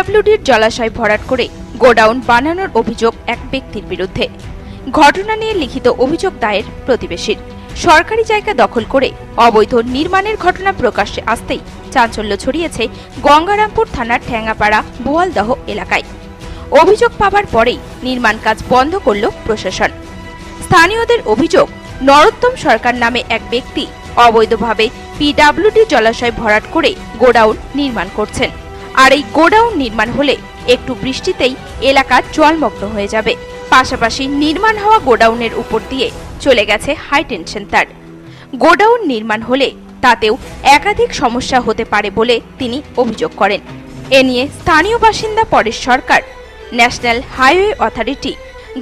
পিডব্লিউডির জলাশয় ভরাট করে গোডাউন বানানোর অভিযোগ এক ব্যক্তির বিরুদ্ধে। ঘটনা নিয়ে লিখিত অভিযোগ দায়ের প্রতিবেশীর। সরকারি জায়গা দখল করে অবৈধ নির্মাণের ঘটনা প্রকাশ্যে আসতেই চাঞ্চল্য ছড়িয়েছে গঙ্গারামপুর থানার ঠ্যাঙ্গাপাড়া বোয়ালদহ এলাকায়। অভিযোগ পাওয়ার পরেই নির্মাণ কাজ বন্ধ করল প্রশাসন। স্থানীয়দের অভিযোগ, নরোত্তম সরকার নামে এক ব্যক্তি অবৈধভাবে পিডব্লিউডি জলাশয় ভরাট করে গোডাউন নির্মাণ করছেন। আর এই গোডাউন নির্মাণ হলে একটু বৃষ্টিতেই এলাকা জলমগ্ন হয়ে যাবে। পাশাপাশি নির্মাণ হওয়া গোডাউনের উপর দিয়ে চলে গেছে হাই টেনশন তার। গোডাউন নির্মাণ হলে তাতেও একাধিক সমস্যা হতে পারে বলে তিনি অভিযোগ করেন। এ নিয়ে স্থানীয় বাসিন্দা Paresh Sarkar, national highway authority,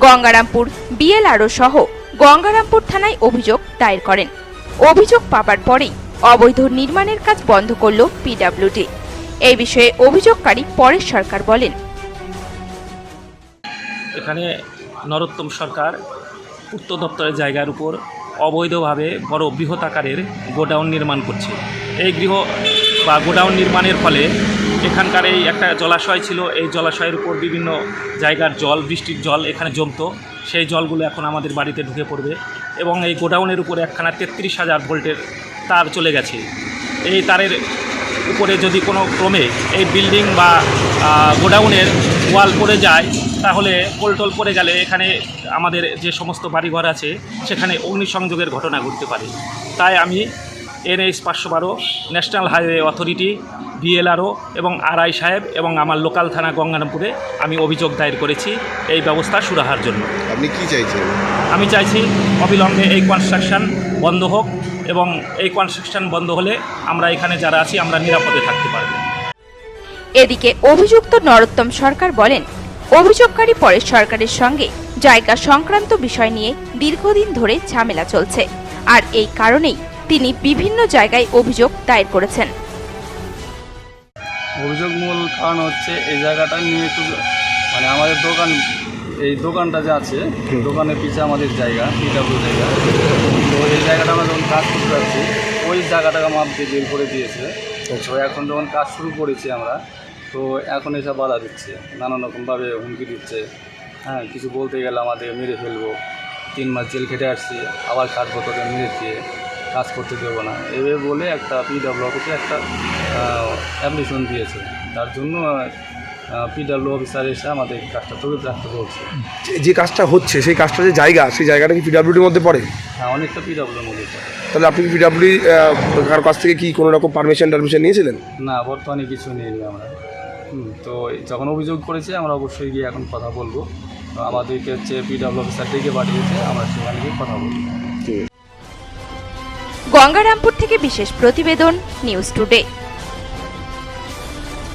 Gangarampur BLRO সহ গঙ্গারামপুর থানায় অভিযোগ দায়ের করেন। অভিযোগ পাবার পরেই অবৈধ নির্মাণের কাজ বন্ধ করল পিডব্লিউডি। এই বিষয়ে অভিযোগকারী পরেশ সরকার বলেন, এখানে নরোত্তম সরকার পূর্ত দপ্তরের জায়গার উপর অবৈধভাবে বড় বৃহৎ আকারের গোডাউন নির্মাণ করছে। এই গৃহ বা গোডাউন নির্মাণের ফলে এখানকার এই একটা জলাশয় ছিল, এই জলাশয়ের উপর বিভিন্ন জায়গার জল, বৃষ্টির জল এখানে জমতো। সেই জলগুলো এখন আমাদের বাড়িতে ঢুকে পড়বে এবং এই গোডাউনের উপরে একখানা 33,000 ভোল্টের তার চলে গেছে। এই তারের উপরে যদি কোনো ক্রমে এই বিল্ডিং বা গোডাউনের ওয়াল পড়ে যায়, তাহলে পোলটোল পড়ে গেলে এখানে আমাদের যে সমস্ত বাড়িঘর আছে সেখানে অগ্নিসংযোগের ঘটনা ঘটতে পারে। তাই আমি NH 512, national highway authority, BLRO এবং আরআই সাহেব এবং আমার লোকাল থানা গঙ্গারামপুরে আমি অভিযোগ দায়ের করেছি এই ব্যবস্থা সুরাহার জন্য। আপনি কি চাইছেন? আমি চাইছি অবিলম্বে এই কনস্ট্রাকশন বন্ধ হোক এবং এই কনস্ট্রাকশন বন্ধ হলে আমরা এখানে যারা আছি আমরা নিরাপদে থাকতে পারব। এদিকে অভিযুক্ত নরোত্তম সরকার বলেন, অভিযোগকারী পরেশ সরকারের সঙ্গে জায়গা সংক্রান্ত বিষয় নিয়ে দীর্ঘদিন ধরে ঝামেলা চলছে, আর এই কারণেই তিনি বিভিন্ন জায়গায় অভিযোগ দায়ের করেছেন। অভিযোগ মূল কারণ হচ্ছে এই জায়গাটা নিয়ে একটু আমাদের দোকান, এই দোকানটা যে আছে দোকানের পিছিয়ে আমাদের জায়গা, পিডব্লিউ জায়গা। তো এই জায়গাটা আমরা যখন কাজ করতে যাচ্ছি ওই জায়গাটাকে আমাদের বের করে দিয়েছে। তো এখন যখন কাজ শুরু করেছি আমরা, তো এখন এসব বাধা দিচ্ছে, নানান রকমভাবে হুমকি দিচ্ছে। হ্যাঁ, কিছু বলতে গেলে আমাদের মেরে ফেলবো, 3 মাস জেল খেটে আসছি, আবার কাটবো, তোকে মেরে দিয়ে কাজ করতে দেবো না, এভাবে বলে একটা পিডব্লিউ অফিসে একটা অ্যাপ্লিকেশন দিয়েছে। তার জন্য পিডব্লিউ অফিসার এসে আমাদের কাজটা তৈরি রাখতে বলছে। যে কাজটা হচ্ছে সেই কাজটা যে জায়গা, সেই জায়গাটা কি পিডব্লিউডির মধ্যে পড়ে? হ্যাঁ, অনেকটা পিডব্লিউর মধ্যে পড়ে। তাহলে আপনি কি পিডব্লিউ কার কাছ থেকে কি কোনো রকম পারমিশন নিয়েছিলেন? না, বর্তমানে কিছু নিইনি আমরা। তো যখন অভিযোগ করেছি আমরা অবশ্যই গিয়ে এখন কথা বলবো। আমাদেরকে হচ্ছে পিডব্লিউ অফিসার ডেকে পাঠিয়েছে, আমরা সেখানে গিয়ে কথা বলবো। গঙ্গারামপুর থেকে বিশেষ প্রতিবেদন, নিউজ টুডে।